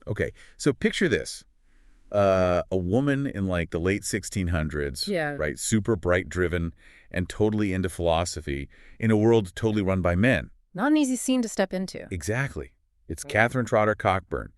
Okay, so picture this. A woman in like the late 1600s, Yeah. right? Super bright driven and totally into philosophy in a world totally run by men. Not an easy scene to step into. Exactly. It's Catharine Trotter Cockburn.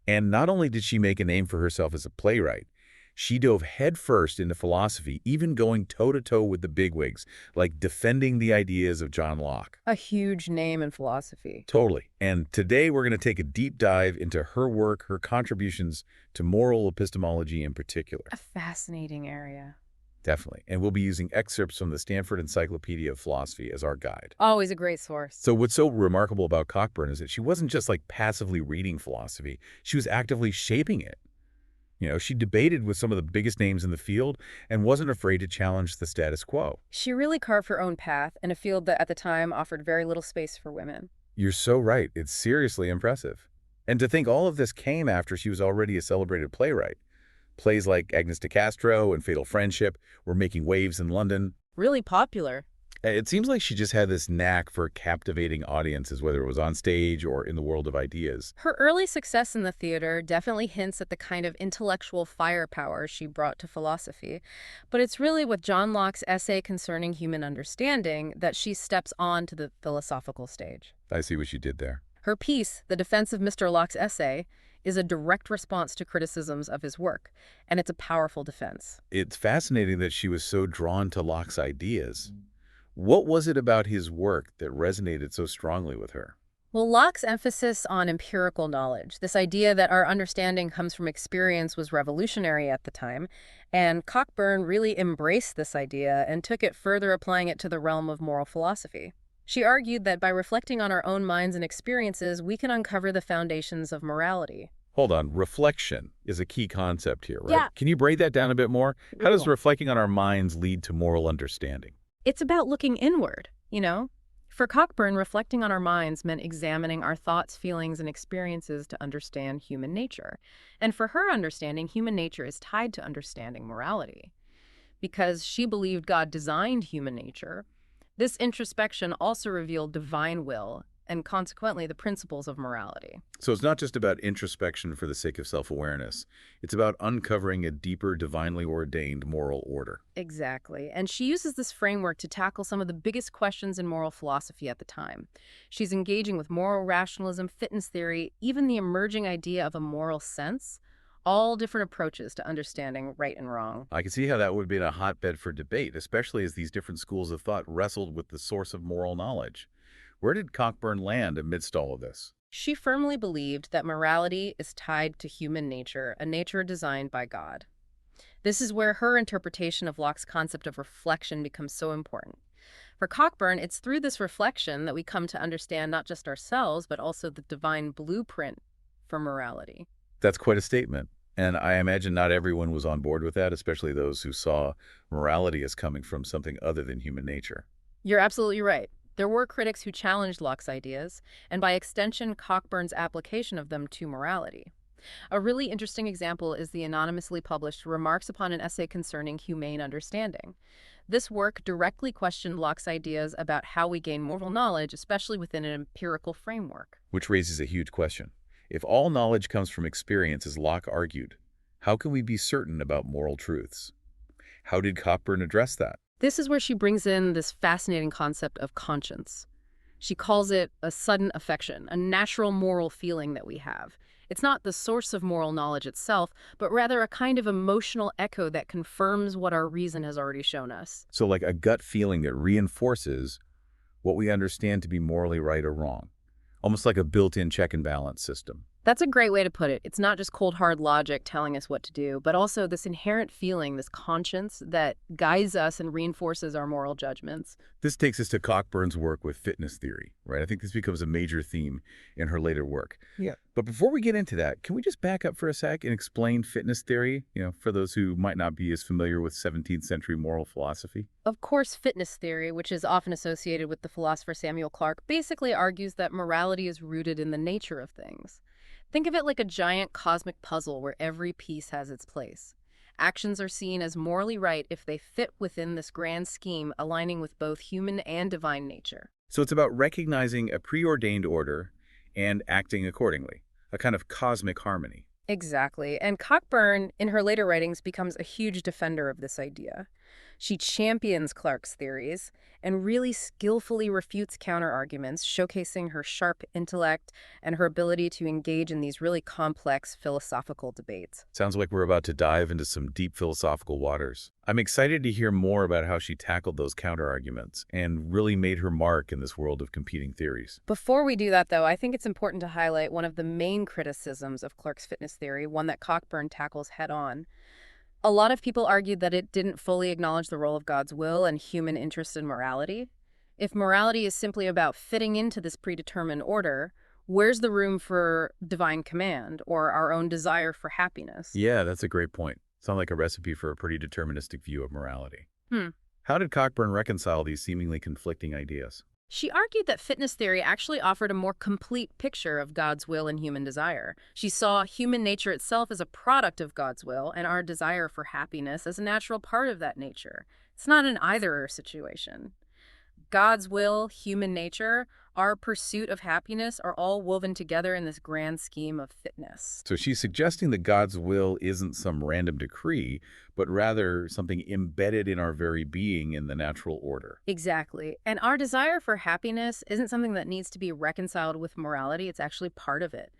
And not only did she make a name for herself as a playwright, she dove headfirst into philosophy, even going toe-to-toe with the bigwigs, like defending the ideas of John Locke. A huge name in philosophy. Totally. And today we're going to take a deep dive into her work, her contributions to moral epistemology in particular. A fascinating area. Definitely. And we'll be using excerpts from the Stanford Encyclopedia of Philosophy as our guide. Always a great source. So what's so remarkable about Cockburn is that she wasn't just like passively reading philosophy, she was actively shaping it. She debated with some of the biggest names in the field and wasn't afraid to challenge the status quo. She really carved her own path in a field that at the time offered very little space for women. You're so right. It's seriously impressive. And to think all of this came after she was already a celebrated playwright. Plays like Agnes de Castro and Fatal Friendship were making waves in London. Really popular. It seems like she just had this knack for captivating audiences, whether it was on stage or in the world of ideas. Her early success in the theater definitely hints at the kind of intellectual firepower she brought to philosophy. But it's really with John Locke's essay concerning human understanding that she steps on to the philosophical stage. I see what you did there. Her piece, The Defense of Mr. Locke's Essay, is a direct response to criticisms of his work, and it's a powerful defense. It's fascinating that she was so drawn to Locke's ideas. What was it about his work that resonated so strongly with her? Well, Locke's emphasis on empirical knowledge, this idea that our understanding comes from experience, was revolutionary at the time, and Cockburn really embraced this idea and took it further, applying it to the realm of moral philosophy. She argued that by reflecting on our own minds and experiences, we can uncover the foundations of morality. Hold on, reflection is a key concept here, right? Yeah. Can you break that down a bit more? How does Cool. reflecting on our minds lead to moral understanding? It's about looking inward, you know? For Cockburn, reflecting on our minds meant examining our thoughts, feelings, and experiences to understand human nature. And for her understanding, human nature is tied to understanding morality. Because she believed God designed human nature, this introspection also revealed divine will and consequently the principles of morality. So it's not just about introspection for the sake of self-awareness. It's about uncovering a deeper, divinely ordained moral order. Exactly. And she uses this framework to tackle some of the biggest questions in moral philosophy at the time. She's engaging with moral rationalism, fitness theory, even the emerging idea of a moral sense, all different approaches to understanding right and wrong. I can see how that would be a hotbed for debate, especially as these different schools of thought wrestled with the source of moral knowledge. Where did Cockburn land amidst all of this? She firmly believed that morality is tied to human nature, a nature designed by God. This is where her interpretation of Locke's concept of reflection becomes so important. For Cockburn, it's through this reflection that we come to understand not just ourselves, but also the divine blueprint for morality. That's quite a statement. And I imagine not everyone was on board with that, especially those who saw morality as coming from something other than human nature. You're absolutely right. There were critics who challenged Locke's ideas, and by extension, Cockburn's application of them to morality. A really interesting example is the anonymously published Remarks upon an Essay Concerning Humane Understanding. This work directly questioned Locke's ideas about how we gain moral knowledge, especially within an empirical framework. Which raises a huge question. If all knowledge comes from experience, as Locke argued, how can we be certain about moral truths? How did Cockburn address that? This is where she brings in this fascinating concept of conscience. She calls it a sudden affection, a natural moral feeling that we have. It's not the source of moral knowledge itself, but rather a kind of emotional echo that confirms what our reason has already shown us. So like a gut feeling that reinforces what we understand to be morally right or wrong. Almost like a built-in check and balance system. That's a great way to put it. It's not just cold, hard logic telling us what to do, but also this inherent feeling, this conscience that guides us and reinforces our moral judgments. This takes us to Cockburn's work with fitness theory, right? I think this becomes a major theme in her later work. Yeah. But before we get into that, can we just back up for a sec and explain fitness theory, for those who might not be as familiar with 17th century moral philosophy? Of course, fitness theory, which is often associated with the philosopher Samuel Clarke, basically argues that morality is rooted in the nature of things. Think of it like a giant cosmic puzzle where every piece has its place. Actions are seen as morally right if they fit within this grand scheme, aligning with both human and divine nature. So it's about recognizing a preordained order and acting accordingly. a kind of cosmic harmony. Exactly. And Cockburn, in her later writings, becomes a huge defender of this idea. She champions Clarke's theories and really skillfully refutes counterarguments, showcasing her sharp intellect and her ability to engage in these really complex philosophical debates. Sounds like we're about to dive into some deep philosophical waters. I'm excited to hear more about how she tackled those counterarguments and really made her mark in this world of competing theories. Before we do that, though, I think it's important to highlight one of the main criticisms of Clarke's fitness theory, one that Cockburn tackles head on. A lot of people argued that it didn't fully acknowledge the role of God's will and human interest in morality. If morality is simply about fitting into this predetermined order, where's the room for divine command or our own desire for happiness? Yeah, that's a great point. Sounds like a recipe for a pretty deterministic view of morality. Hmm. How did Cockburn reconcile these seemingly conflicting ideas? She argued that fitness theory actually offered a more complete picture of God's will and human desire. She saw human nature itself as a product of God's will and our desire for happiness as a natural part of that nature. It's not an either-or situation. God's will, human nature, our pursuit of happiness are all woven together in this grand scheme of fitness. So she's suggesting that God's will isn't some random decree, but rather something embedded in our very being in the natural order. Exactly. And our desire for happiness isn't something that needs to be reconciled with morality. It's actually part of it.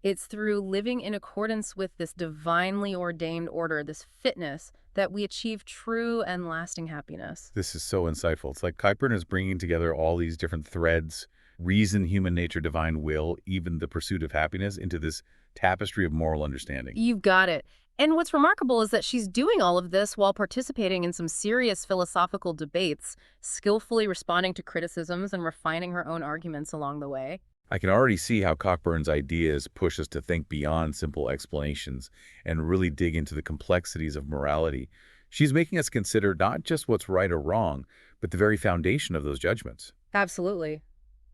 It's through living in accordance with this divinely ordained order, this fitness, that we achieve true and lasting happiness. This is so insightful. It's like Cockburn is bringing together all these different threads, reason, human nature, divine will, even the pursuit of happiness, into this tapestry of moral understanding. You've got it. And what's remarkable is that she's doing all of this while participating in some serious philosophical debates, skillfully responding to criticisms and refining her own arguments along the way. I can already see how Cockburn's ideas push us to think beyond simple explanations and really dig into the complexities of morality. She's making us consider not just what's right or wrong, but the very foundation of those judgments. Absolutely.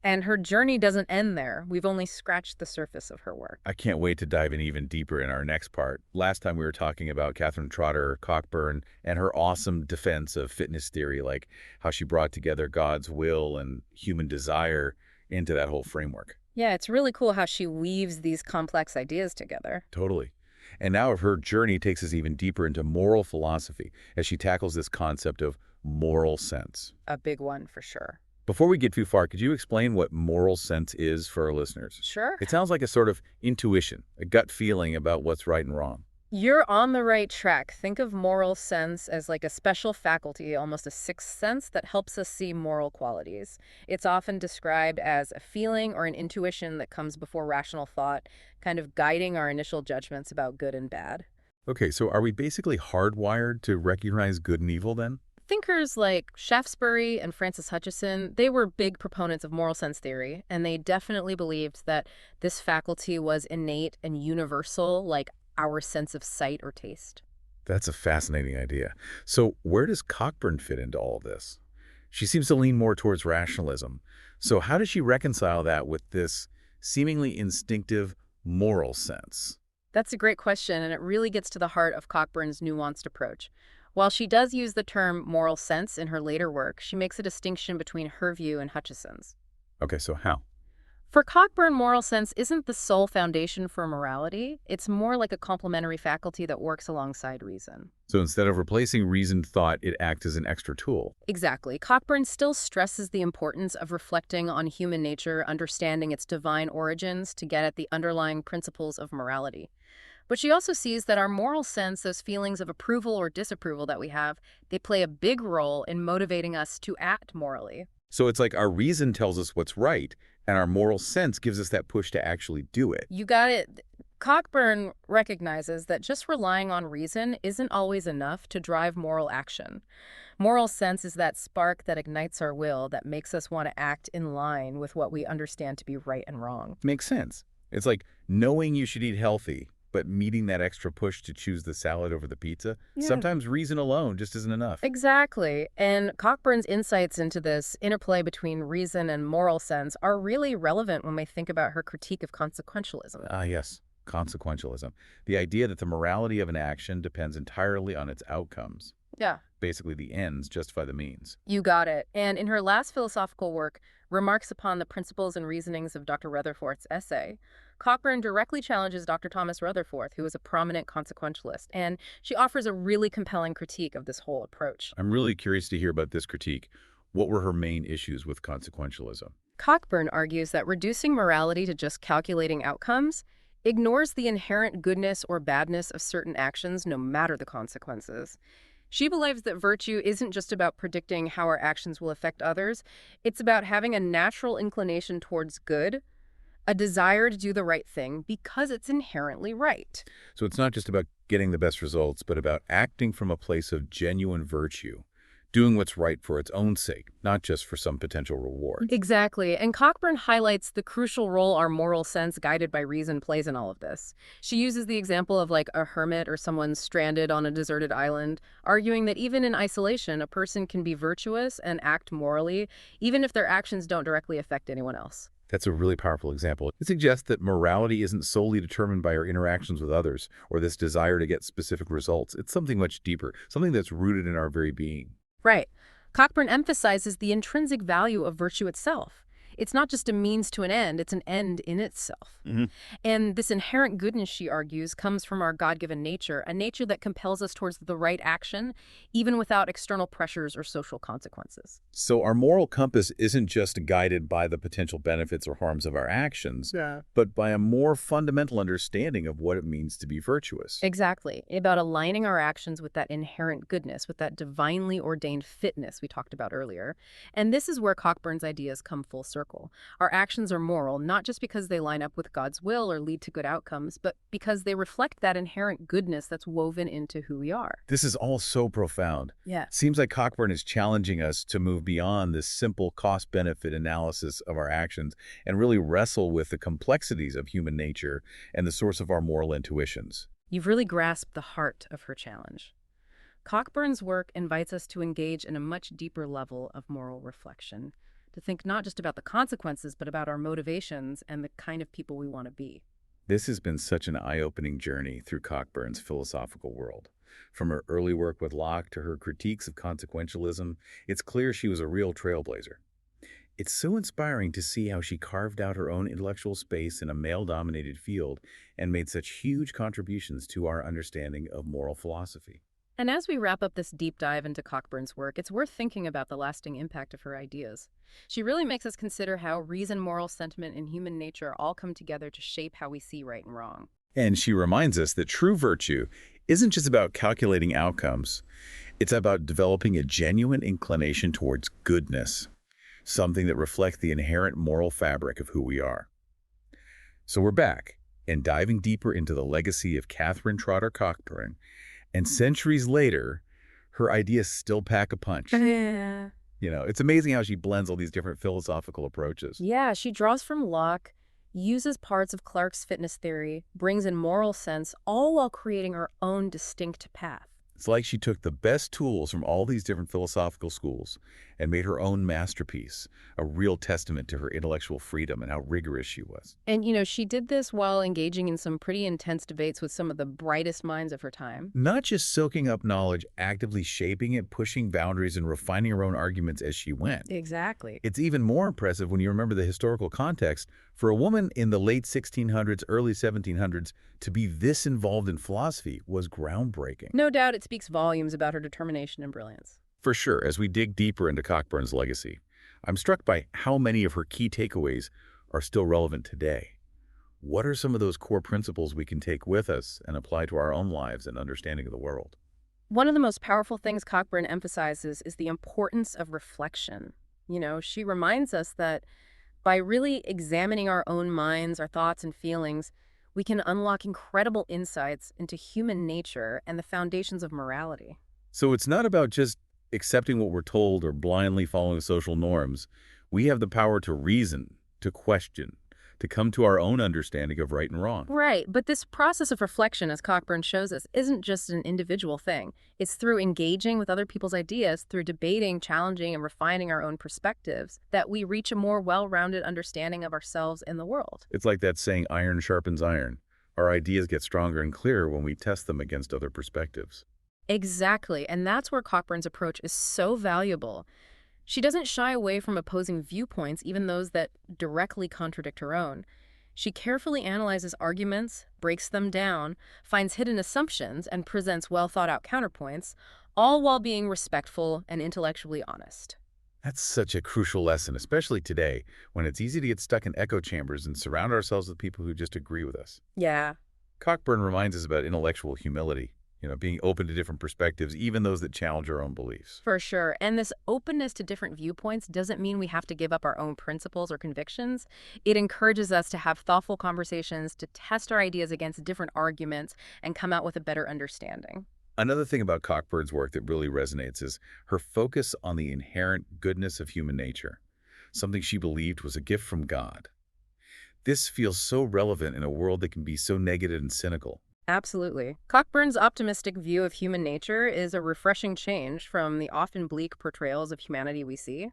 And her journey doesn't end there. We've only scratched the surface of her work. I can't wait to dive in even deeper in our next part. Last time we were talking about Catharine Trotter, Cockburn, and her awesome defense of fitness theory, like how she brought together God's will and human desire into that whole framework. Yeah, it's really cool how she weaves these complex ideas together. Totally. And now her journey takes us even deeper into moral philosophy as she tackles this concept of moral sense. A big one for sure. Before we get too far, could you explain what moral sense is for our listeners? Sure. It sounds like a sort of intuition, a gut feeling about what's right and wrong. You're on the right track. Think of moral sense as like a special faculty, almost a sixth sense that helps us see moral qualities. It's often described as a feeling or an intuition that comes before rational thought, kind of guiding our initial judgments about good and bad. Okay, so are we basically hardwired to recognize good and evil then? Thinkers like Shaftesbury and Francis Hutcheson, they were big proponents of moral sense theory, and they definitely believed that this faculty was innate and universal, like our sense of sight or taste. That's a fascinating idea. So where does Cockburn fit into all of this? She seems to lean more towards rationalism. So how does she reconcile that with this seemingly instinctive moral sense? That's a great question, and it really gets to the heart of Cockburn's nuanced approach. While she does use the term moral sense in her later work, she makes a distinction between her view and Hutcheson's. Okay, so how? For Cockburn, moral sense isn't the sole foundation for morality. It's more like a complementary faculty that works alongside reason. So instead of replacing reasoned thought, it acts as an extra tool. Exactly. Cockburn still stresses the importance of reflecting on human nature, understanding its divine origins to get at the underlying principles of morality. But she also sees that our moral sense, those feelings of approval or disapproval that we have, they play a big role in motivating us to act morally. So it's like our reason tells us what's right, and our moral sense gives us that push to actually do it. You got it. Cockburn recognizes that just relying on reason isn't always enough to drive moral action. Moral sense is that spark that ignites our will, that makes us want to act in line with what we understand to be right and wrong. Makes sense. It's like knowing you should eat healthy, but meeting that extra push to choose the salad over the pizza. Yeah. Sometimes reason alone just isn't enough. Exactly. And Cockburn's insights into this interplay between reason and moral sense are really relevant when we think about her critique of consequentialism. Ah, yes. Consequentialism. The idea that the morality of an action depends entirely on its outcomes. Yeah. Basically, the ends justify the means. You got it. And in her last philosophical work, Remarks upon the Principles and Reasonings of Dr. Rutherforth's essay, Cockburn directly challenges Dr. Thomas Rutherford, who is a prominent consequentialist, and she offers a really compelling critique of this whole approach. I'm really curious to hear about this critique. What were her main issues with consequentialism? Cockburn argues that reducing morality to just calculating outcomes ignores the inherent goodness or badness of certain actions, no matter the consequences. She believes that virtue isn't just about predicting how our actions will affect others. It's about having a natural inclination towards good, a desire to do the right thing because it's inherently right. So it's not just about getting the best results, but about acting from a place of genuine virtue, doing what's right for its own sake, not just for some potential reward. Exactly. And Cockburn highlights the crucial role our moral sense guided by reason plays in all of this. She uses the example of like a hermit or someone stranded on a deserted island, arguing that even in isolation, a person can be virtuous and act morally, even if their actions don't directly affect anyone else. That's a really powerful example. It suggests that morality isn't solely determined by our interactions with others or this desire to get specific results. It's something much deeper, something that's rooted in our very being. Right. Cockburn emphasizes the intrinsic value of virtue itself. It's not just a means to an end, it's an end in itself. And this inherent goodness, she argues, comes from our God-given nature, a nature that compels us towards the right action, even without external pressures or social consequences. So our moral compass isn't just guided by the potential benefits or harms of our actions, but by a more fundamental understanding of what it means to be virtuous. Exactly. About aligning our actions with that inherent goodness, with that divinely ordained fitness we talked about earlier. And this is where Cockburn's ideas come full circle. Our actions are moral, not just because they line up with God's will or lead to good outcomes, but because they reflect that inherent goodness that's woven into who we are. This is all so profound. Yeah. Seems like Cockburn is challenging us to move beyond this simple cost-benefit analysis of our actions and really wrestle with the complexities of human nature and the source of our moral intuitions. You've really grasped the heart of her challenge. Cockburn's work invites us to engage in a much deeper level of moral reflection, to think not just about the consequences, but about our motivations and the kind of people we want to be. This has been such an eye-opening journey through Cockburn's philosophical world. From her early work with Locke to her critiques of consequentialism, it's clear she was a real trailblazer. It's so inspiring to see how she carved out her own intellectual space in a male-dominated field and made such huge contributions to our understanding of moral philosophy. And as we wrap up this deep dive into Cockburn's work, it's worth thinking about the lasting impact of her ideas. She really makes us consider how reason, moral sentiment, and human nature all come together to shape how we see right and wrong. And she reminds us that true virtue isn't just about calculating outcomes. It's about developing a genuine inclination towards goodness, something that reflects the inherent moral fabric of who we are. So we're back and diving deeper into the legacy of Catharine Trotter Cockburn. And centuries later, her ideas still pack a punch. Yeah. It's amazing how she blends all these different philosophical approaches. Yeah, she draws from Locke, uses parts of Clarke's fitness theory, brings in moral sense, all while creating her own distinct path. It's like she took the best tools from all these different philosophical schools and made her own masterpiece, a real testament to her intellectual freedom and how rigorous she was. And, she did this while engaging in some pretty intense debates with some of the brightest minds of her time. Not just soaking up knowledge, actively shaping it, pushing boundaries, and refining her own arguments as she went. Exactly. It's even more impressive when you remember the historical context. For a woman in the late 1600s, early 1700s, to be this involved in philosophy was groundbreaking. No doubt it speaks volumes about her determination and brilliance. For sure, as we dig deeper into Cockburn's legacy, I'm struck by how many of her key takeaways are still relevant today. What are some of those core principles we can take with us and apply to our own lives and understanding of the world? One of the most powerful things Cockburn emphasizes is the importance of reflection. She reminds us that by really examining our own minds, our thoughts and feelings, we can unlock incredible insights into human nature and the foundations of morality. So it's not about just accepting what we're told or blindly following social norms. We have the power to reason, to question, to come to our own understanding of right and wrong. Right, but this process of reflection, as Cockburn shows us, isn't just an individual thing. It's through engaging with other people's ideas, through debating, challenging, and refining our own perspectives, that we reach a more well-rounded understanding of ourselves and the world. It's like that saying, iron sharpens iron. Our ideas get stronger and clearer when we test them against other perspectives. Exactly, and that's where Cockburn's approach is so valuable. She doesn't shy away from opposing viewpoints, even those that directly contradict her own. She carefully analyzes arguments, breaks them down, finds hidden assumptions, and presents well thought out counterpoints, all while being respectful and intellectually honest. That's such a crucial lesson, especially today, when it's easy to get stuck in echo chambers and surround ourselves with people who just agree with us. Yeah, Cockburn reminds us about intellectual humility, being open to different perspectives, even those that challenge our own beliefs. for sure. And this openness to different viewpoints doesn't mean we have to give up our own principles or convictions. It encourages us to have thoughtful conversations, to test our ideas against different arguments, and come out with a better understanding. Another thing about Cockburn's work that really resonates is her focus on the inherent goodness of human nature, something she believed was a gift from God. This feels so relevant in a world that can be so negative and cynical. Absolutely. Cockburn's optimistic view of human nature is a refreshing change from the often bleak portrayals of humanity we see.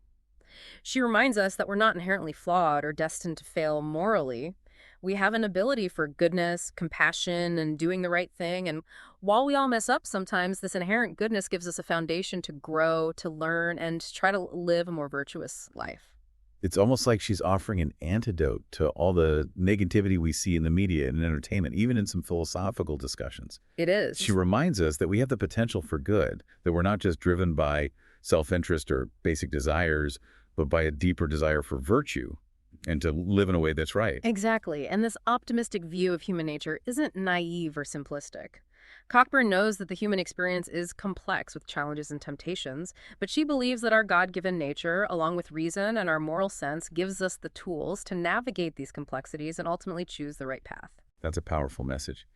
She reminds us that we're not inherently flawed or destined to fail morally. We have an ability for goodness, compassion, and doing the right thing. And while we all mess up sometimes, this inherent goodness gives us a foundation to grow, to learn, and to try to live a more virtuous life. It's almost like she's offering an antidote to all the negativity we see in the media and entertainment, even in some philosophical discussions. It She is. reminds us that we have the potential for good, that we're not just driven by self-interest or basic desires, but by a deeper desire for virtue and to live in a way that's right. Exactly. And this optimistic view of human nature isn't naive or simplistic. Cockburn knows that the human experience is complex with challenges and temptations, but she believes that our God given nature, along with reason and our moral sense, gives us the tools to navigate these complexities and ultimately choose the right path. That's a powerful message.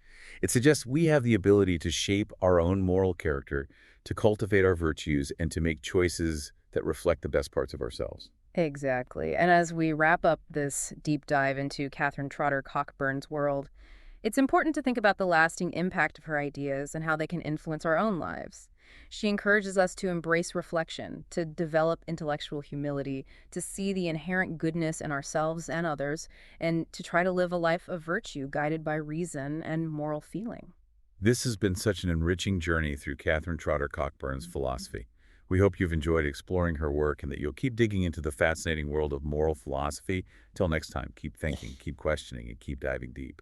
It suggests we have the ability to shape our own moral character, to cultivate our virtues, and to make choices that reflect the best parts of ourselves. Exactly. And as we wrap up this deep dive into Catherine Trotter Cockburn's world, it's important to think about the lasting impact of her ideas and how they can influence our own lives. She encourages us to embrace reflection, to develop intellectual humility, to see the inherent goodness in ourselves and others, and to try to live a life of virtue guided by reason and moral feeling. This has been such an enriching journey through Catherine Trotter Cockburn's philosophy. We hope you've enjoyed exploring her work and that you'll keep digging into the fascinating world of moral philosophy. Till next time, keep thinking, keep questioning, and keep diving deep.